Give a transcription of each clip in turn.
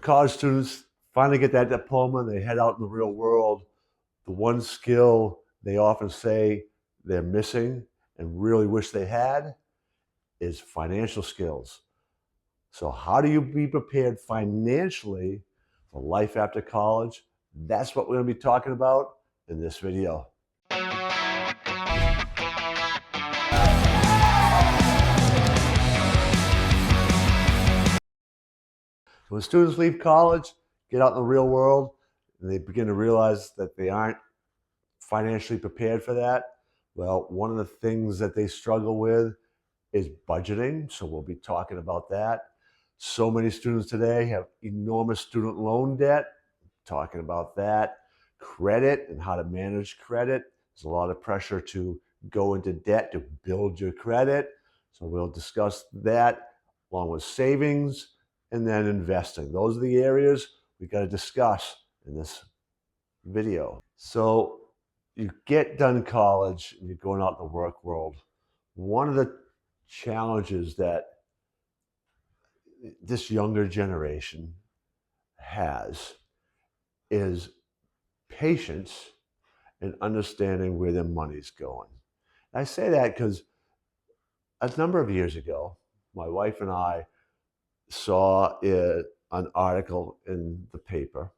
college students finally get that diploma and they head out in the real world, the one skill they often say they're missing and really wish they had is financial skills. So how do you be prepared financially for life after college? That's what we're going to be talking about in this video. So when students leave college, get out in the real world, and they begin to realize that they aren't financially prepared for that, well, one of the things that they struggle with is budgeting. So we'll be talking about that. So many students today have enormous student loan debt, talking about that. Credit and how to manage credit. There's a lot of pressure to go into debt to build your credit. So we'll discuss that along with savings and then investing. Those are the areas we got to discuss in this video. So you get done college and you're going out in the work world. One of the challenges that this younger generation has is patience and understanding where their money's going. And I say that because a number of years ago, my wife and I saw an article in the paper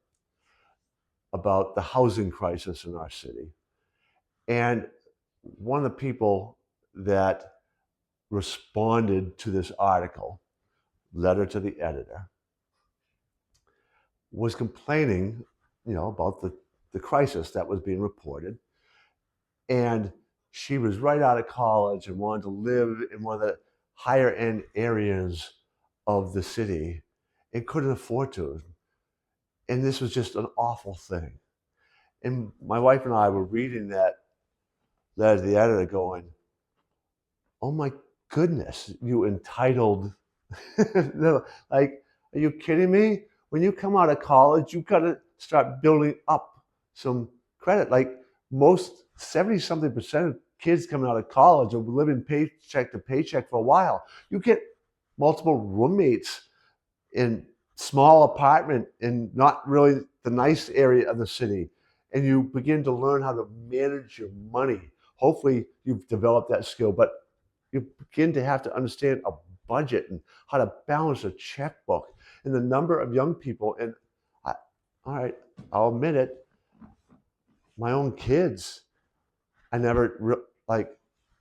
about the housing crisis in our city. And one of the people that responded to this article, letter to the editor, was complaining, about the crisis that was being reported. And she was right out of college and wanted to live in one of the higher end areas of the city and couldn't afford to. And this was just an awful thing. And my wife and I were reading that letter to the editor going, oh my goodness, you entitled. Like, are you kidding me? When you come out of college, you've got to start building up some credit. Like most 70-something% of kids coming out of college are living paycheck to paycheck for a while. You get multiple roommates in small apartment in not really the nice area of the city, and you begin to learn how to manage your money. Hopefully you've developed that skill, but you begin to have to understand a budget and how to balance a checkbook. And the number of young people, and all right, I'll admit it, my own kids, I never,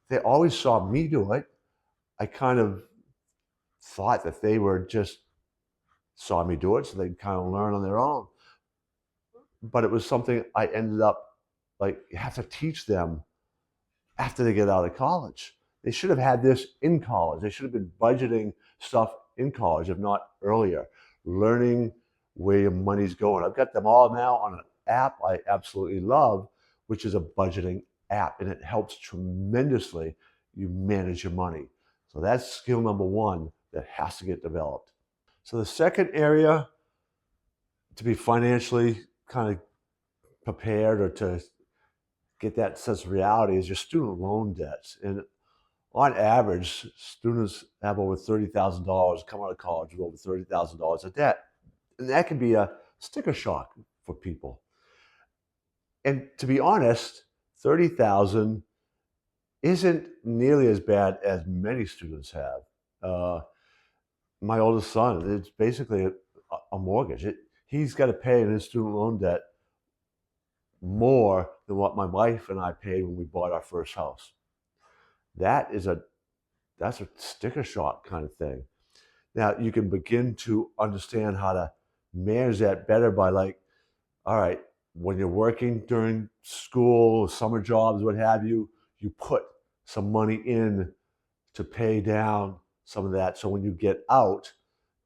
they always saw me do it. I kind of thought that they were just saw me do it, so they'd kind of learn on their own. But it was something I ended up, you have to teach them after they get out of college. They should have had this in college. They should have been budgeting stuff in college, if not earlier. Learning where your money's going. I've got them all now on an app I absolutely love, which is a budgeting app, and it helps tremendously you manage your money. So that's skill number one that has to get developed. So the second area to be financially kind of prepared or to get that sense of reality is your student loan debts. And on average, students have over $30,000 come out of college with over $30,000 of debt. And that can be a sticker shock for people. And to be honest, 30,000 isn't nearly as bad as many students have. My oldest son, it's basically a mortgage. He's got to pay in his student loan debt more than what my wife and I paid when we bought our first house. That's a sticker shock kind of thing. Now you can begin to understand how to manage that better by all right, when you're working during school, summer jobs, what have you, you put some money in to pay down some of that. So when you get out,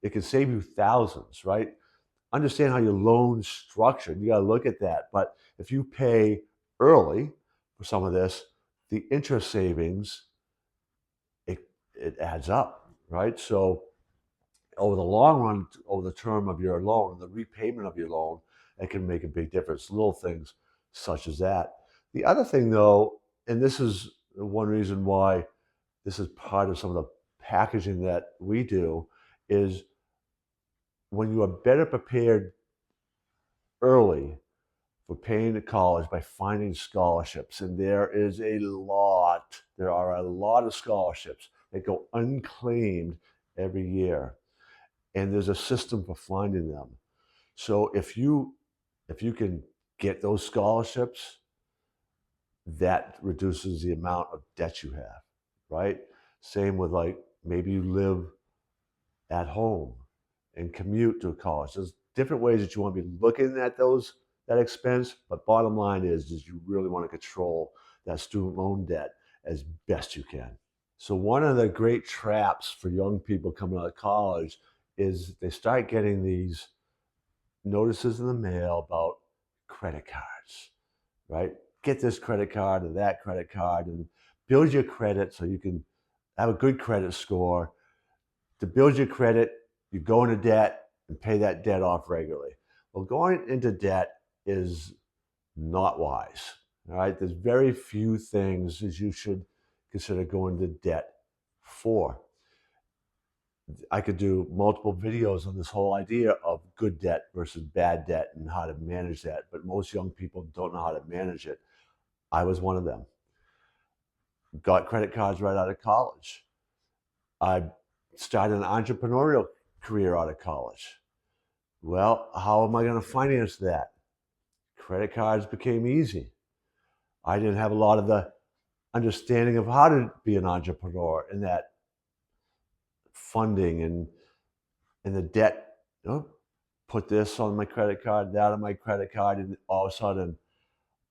it can save you thousands, right? Understand how your loan's structured. You got to look at that. But if you pay early for some of this, the interest savings, it adds up, right? So over the long run, over the term of your loan, the repayment of your loan, it can make a big difference. Little things such as that. The other thing, though, and this is one reason why this is part of some of the packaging that we do, is when you are better prepared early for paying to college by finding scholarships, and there are a lot of scholarships that go unclaimed every year, and there's a system for finding them. So if you can get those scholarships, that reduces the amount of debt you have, right? Same with, like, maybe you live at home and commute to college. There's different ways that you want to be looking at that expense, but bottom line is you really want to control that student loan debt as best you can. So one of the great traps for young people coming out of college is they start getting these notices in the mail about credit cards, right? Get this credit card or that credit card, and build your credit so you can have a good credit score. To build your credit, you go into debt and pay that debt off regularly. Well, going into debt is not wise. All right, there's very few things that you should consider going into debt for. I could do multiple videos on this whole idea of good debt versus bad debt and how to manage that, but most young people don't know how to manage it. I was one of them. Got credit cards right out of college. I started an entrepreneurial career out of college. Well, how am I going to finance that? Credit cards became easy. I didn't have a lot of the understanding of how to be an entrepreneur and that funding and the debt. Put this on my credit card, that on my credit card, and all of a sudden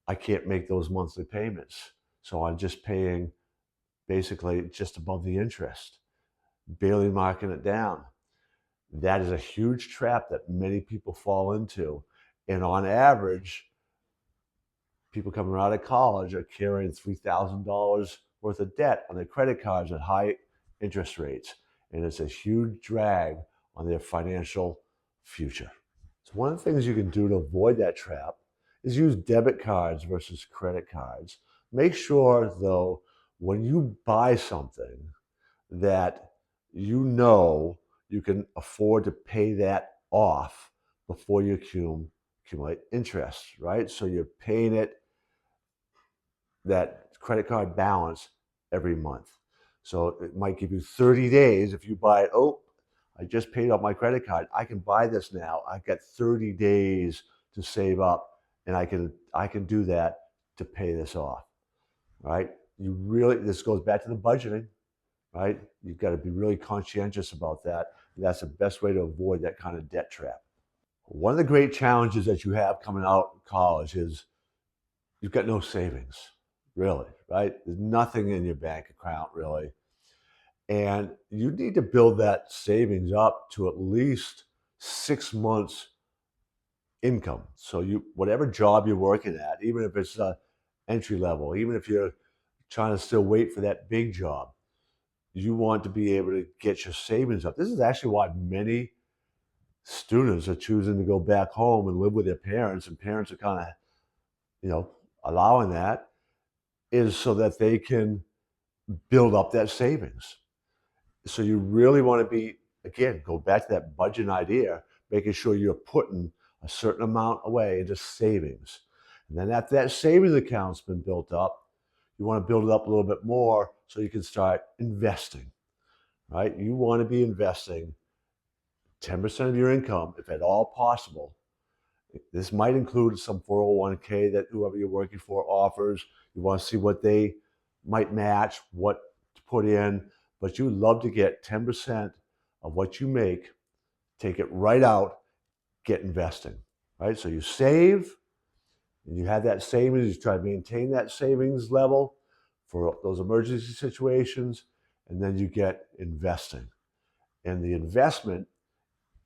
I can't make those monthly payments. So I'm just paying basically just above the interest, barely marking it down. That is a huge trap that many people fall into. And on average, people coming out of college are carrying $3,000 worth of debt on their credit cards at high interest rates. And it's a huge drag on their financial future. So one of the things you can do to avoid that trap is use debit cards versus credit cards. Make sure, though, when you buy something that you know you can afford to pay that off before you accumulate interest, right? So you're paying that credit card balance every month. So it might give you 30 days if you buy it. Oh, I just paid off my credit card. I can buy this now. I've got 30 days to save up, and I can do that to pay this off, right? This goes back to the budgeting, right? You've got to be really conscientious about that. And that's the best way to avoid that kind of debt trap. One of the great challenges that you have coming out of college is you've got no savings, really, right? There's nothing in your bank account, really. And you need to build that savings up to at least 6 months income. So whatever job you're working at, even if it's entry level, even if you're trying to still wait for that big job, you want to be able to get your savings up. This is actually why many students are choosing to go back home and live with their parents, and parents are kind of, allowing that, is so that they can build up that savings. So you really want to be, again, go back to that budget idea, making sure you're putting a certain amount away into savings. And then after that savings account's been built up, you want to build it up a little bit more so you can start investing, right? You want to be investing 10% of your income, if at all possible. This might include some 401k that whoever you're working for offers. You want to see what they might match, what to put in, but you would love to get 10% of what you make, take it right out, get investing, right? So you save, and you have that savings, you try to maintain that savings level for those emergency situations, and then you get investing. And the investment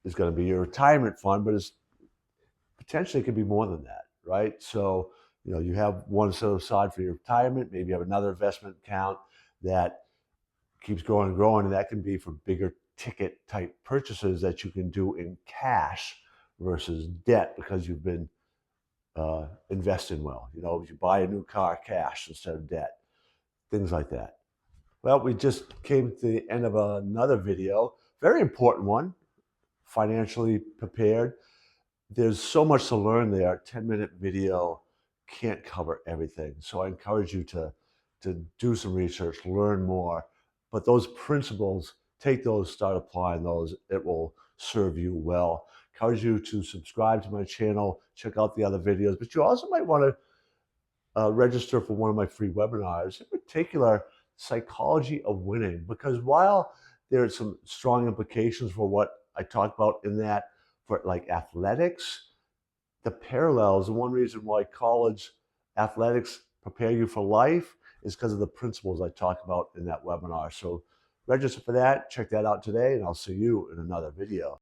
is going to be your retirement fund, but it's potentially could be more than that, right? So, you have one set aside for your retirement, maybe you have another investment account that keeps growing and growing, and that can be for bigger ticket type purchases that you can do in cash versus debt because you've been investing well. You buy a new car cash instead of debt, things like that. Well, we just came to the end of another video, very important one financially prepared. There's so much to learn there. 10-minute video can't cover everything. So I encourage you to do some research, learn more. But those principles, take those, start applying those. It will serve you well. Encourage you to subscribe to my channel, check out the other videos. But you also might want to register for one of my free webinars, in particular, Psychology of Winning. Because while there are some strong implications for what I talked about in that, for like athletics, the parallels, and one reason why college athletics prepare you for life is because of the principles I talk about in that webinar. So register for that, check that out today, and I'll see you in another video.